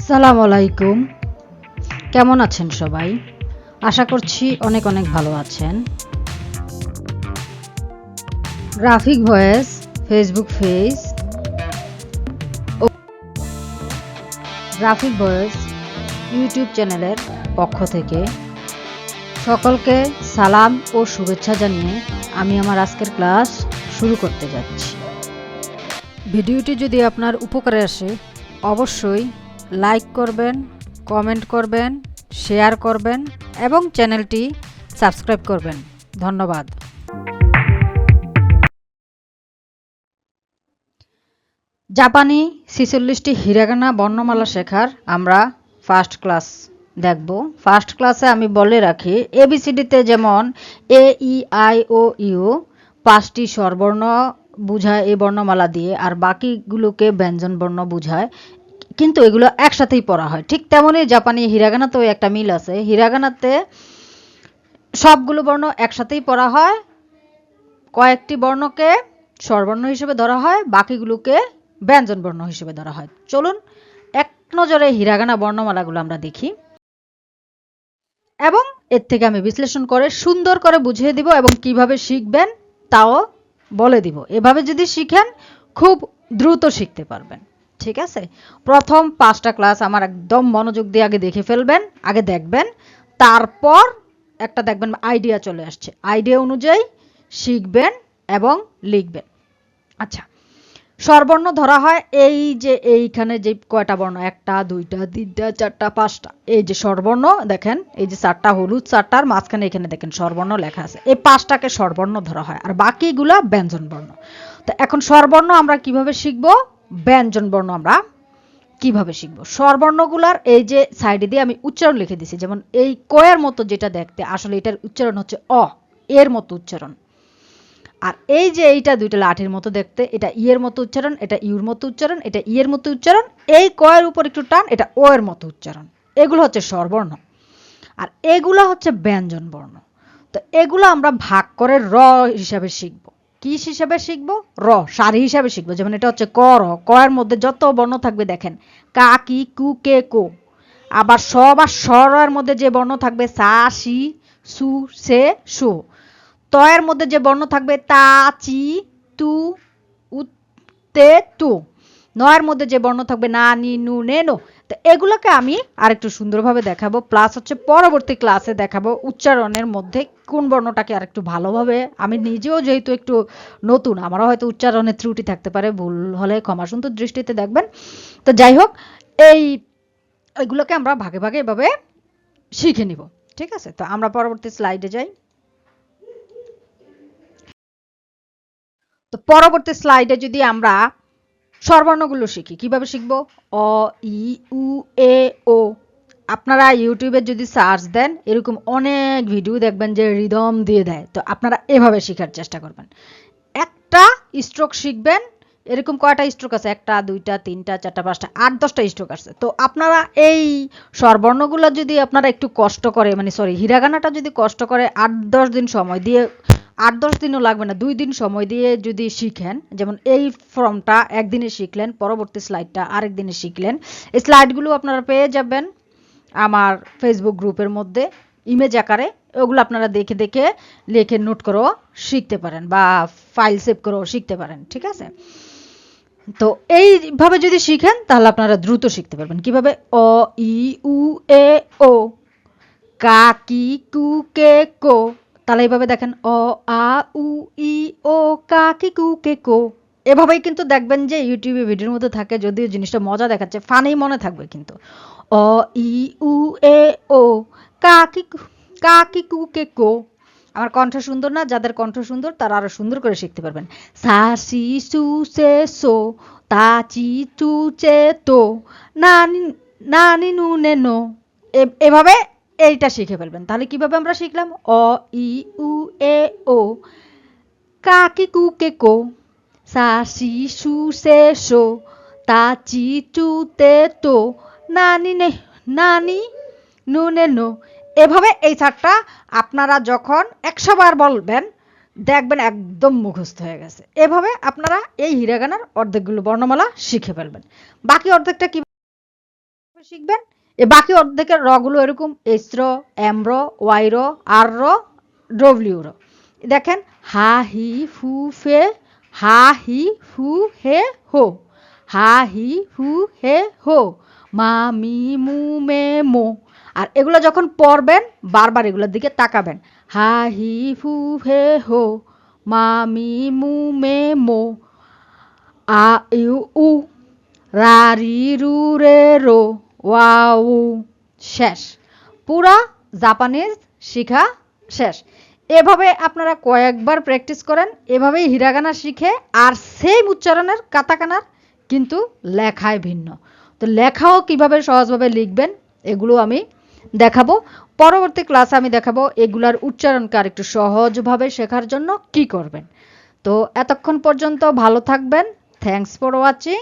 আসসালামু আলাইকুম। কেমন আছেন সবাই? আশা করছি অনেক অনেক ভালো আছেন। গ্রাফিক ভয়েস ফেসবুক পেজ ও গ্রাফিক ভয়েস ইউটিউব চ্যানেলের পক্ষ থেকে সকলকে সালাম ও শুভেচ্ছা জানিয়ে আমি আমার আজকের ক্লাস শুরু করতে যাচ্ছি। ভিডিওটি যদি আপনার উপকারে আসে অবশ্যই লাইক করবেন, কমেন্ট করবেন, শেয়ার করবেন এবং চ্যানেলটি সাবস্ক্রাইব করবেন। ধন্যবাদ। জাপানি 46টি হিরাগানা বর্ণমালা শেখার আমরা ফার্স্ট ক্লাস দেখব। ফার্স্ট ক্লাসে আমি বলে রাখি এবিসিডিতে যেমন এ ই আই ও ইউ 5টি স্বরবর্ণ বোঝায় এই বর্ণমালা দিয়ে, আর বাকিগুলোকে ব্যঞ্জন বর্ণ বোঝায়, কিন্তু এগুলো একসাথেই পড়া হয়। ঠিক তেমনই জাপানি হিরাগানাতেও একটা মিল আছে। হিরাগানাতে সবগুলো বর্ণ একসাথেই পড়া হয়, কয়েকটি বর্ণকে স্বরবর্ণ হিসেবে ধরা হয়, বাকিগুলোকে ব্যঞ্জন বর্ণ হিসেবে ধরা হয়। চলুন এক নজরে হিরাগানা বর্ণমালাগুলো আমরা দেখি এবং এর থেকে আমি বিশ্লেষণ করে সুন্দর করে বুঝিয়ে দিব এবং কিভাবে শিখবেন তাও বলে দিব। এভাবে যদি শিখেন খুব দ্রুত শিখতে পারবেন। ঠিক আছে, প্রথম 5টা ক্লাস আমার একদম মনোযোগ দিয়ে আগে দেখে ফেলবেন, আগে দেখবেন, তারপর একটা দেখবেন আইডিয়া চলে আসছে, আইডিয়া অনুযায়ী শিখবেন এবং লিখবেন। আচ্ছা, স্বরবর্ণ ধরা হয় এই যে এইখানে যে কয়টা বর্ণ, 1টা 2টা 3টা 4টা 5টা, এই যে স্বরবর্ণ দেখেন, এই যে 4টা হলুদ 4টার মাঝখানে এখানে দেখেন স্বরবর্ণ লেখা আছে, এই 5টাকে স্বরবর্ণ ধরা হয়, আর বাকিগুলা ব্যঞ্জন বর্ণ। তো এখন স্বরবর্ণ আমরা কিভাবে শিখব, ব্যঞ্জন বর্ণ আমরা কিভাবে শিখব। স্বরবর্ণগুলার এই যে সাইডে দিয়ে আমি উচ্চারণ লিখে দিছি, যেমন এই কয়ের মতো যেটা দেখতে, আসলে এটার উচ্চারণ হচ্ছে অ, এর মতো উচ্চারণ। আর এই যে এইটা দুইটা লাঠির মতো দেখতে, এটা ই এর মতো উচ্চারণ, এটা ইউর মতো উচ্চারণ, এটা ই এর মতো উচ্চারণ, এই কয়ের উপর একটু টান, এটা ও এর মতো উচ্চারণ। এগুলো হচ্ছে স্বরবর্ণ, আর এগুলো হচ্ছে ব্যঞ্জন বর্ণ। তো এগুলো আমরা ভাগ করে র হিসাবে শিখব। কি হিসাবে শিখব? র, সারি হিসাবে শিখবো। যেমন এটা হচ্ছে ক র, ক এর মধ্যে যত বর্ণ থাকবে দেখেন, কা কি কু কে কো। আবার স বা স এর মধ্যে যে বর্ণ থাকবে সা সি সু সে সো। ত এর মধ্যে যে বর্ণ থাকবে তা চি তু উতে তু। ন এর মধ্যে যে বর্ণ থাকবে না নি নু নে নো। তো এগুলোকে আমি আরেকটু সুন্দরভাবে দেখাবো, প্লাস হচ্ছে পরবর্তী ক্লাসে দেখাবো উচ্চারণের মধ্যে কোন বর্ণটাকে আরেকটু ভালোভাবে, আমি নিজেও যেহেতু একটু নতুন, আমারও হয়তো উচ্চারণের ত্রুটি থাকতে পারে, ভুল হলে ক্ষমা সুন্দর দৃষ্টিতে দেখবেন। তো যাই হোক, এইগুলোকে আমরা ভাগে ভাগে এভাবে শিখে নিব। ঠিক আছে, তো আমরা পরবর্তী স্লাইডে যাই। তো পরবর্তী স্লাইডে যদি আমরা স্বরবর্ণগুলো শিখি, কিভাবে শিখবো? অ ই উ এ ও। আপনারা ইউটিউবে যদি সার্চ দেন এরকম অনেক ভিডিও দেখবেন যে রিদম দিয়ে দেয়, তো আপনারা এভাবে শেখার চেষ্টা করবেন। একটা স্ট্রোক শিখবেন, এরকম কয়টা স্ট্রোক আছে, 1টা 2টা 3টা 4টা 5টা 8-10টা স্ট্রোক আছে। তো আপনারা এই স্বরবর্ণগুলো যদি আপনারা একটু কষ্ট করে, মানে সরি হিরাগানাটা যদি কষ্ট করে 8-10 দিন সময় দিয়ে, 8-10 দিনও লাগবে না, 2 দিন সময় দিয়ে যদি শিখেন, যেমন এই ফর্মটা একদিনে শিখলেন, পরবর্তী স্লাইডটা আরেক দিনে শিখলেন, এই স্লাইডগুলো আপনারা পেয়ে যাবেন আমার ফেসবুক গ্রুপের মধ্যে ইমেজ আকারে। ওগুলো আপনারা দেখে দেখে লিখে নোট করেও শিখতে পারেন বা ফাইল সেভ করেও শিখতে পারেন। ঠিক আছে, তো এইভাবে যদি শিখেন তাহলে আপনারা দ্রুত শিখতে পারবেন। কিভাবে? অ ই উ এ ও, কা কি কু কে কো। তাহলে এইভাবে দেখেন, অ আ উ ই ও কা কি কু কে কো। এভাবেই কিন্তু দেখবেন যে ইউটিউবে ভিডিওর মধ্যে থাকে, যদিও জিনিসটা মজা দেখাচ্ছে, ফানি মনে থাকবে কিন্তু। অ ই উ এ ও কা কি কু কে কো। আমার কণ্ঠ সুন্দর না? যাদের কণ্ঠ সুন্দর তারা আরো সুন্দর করে শিখতে পারবেন। সা সি সু সে সো, তা চি চু চে তো, না নি নু নে নো। এভাবে এইটা শিখে ফেলবেন। তাহলে কিভাবে আমরা শিখলাম? অ ই উ এ ও, কা কি কু কে কো, সা সি সু সে সো, তা চি চু তে তো, না নি নু নে নো। এভাবে এই চারটা আপনারা যখন 100 বার বলবেন দেখবেন একদম মুখস্থ হয়ে গেছে। এভাবে আপনারা এই হিরাগানার অর্ধেকগুলো বর্ণমালা শিখে ফেলবেন। বাকি অর্ধেকটা কি শিখবেন। এ বাকি অর্ধেকের র গুলো এরকম এস র, এম র, ওয়াই র, আর র, ডব্লিউ র। দেখেন হা হি ফু ফে, হা হি ফু হে হো, হা হি ফু হে হো, মা মি মু মে মো। আর এগুলো যখন পড়বেন বারবার এগুলোর দিকে তাকাবেন। হা হি ফু হে হো, মা মি মু মে মো, আ ইউ উ, রা রি রু রে রো, ওয়াউ। শেষ। পুরা জাপানিজ শিখা শেষ। এভাবে আপনারা কয়েকবার প্র্যাকটিস করেন, এভাবেই হিরাগানা শিখে আর সেম উচ্চারণের কাতাকানার, কিন্তু লেখায় ভিন্ন। তো লেখাও কিভাবে সহজভাবে লিখবেন এগুলো আমি দেখাবো। পরবর্তী ক্লাসে আমি দেখাবো এগুলার উচ্চারণকে আর একটু সহজভাবে শেখার জন্য কি করবেন। তো এতক্ষণ পর্যন্ত ভালো থাকবেন। Thanks for watching.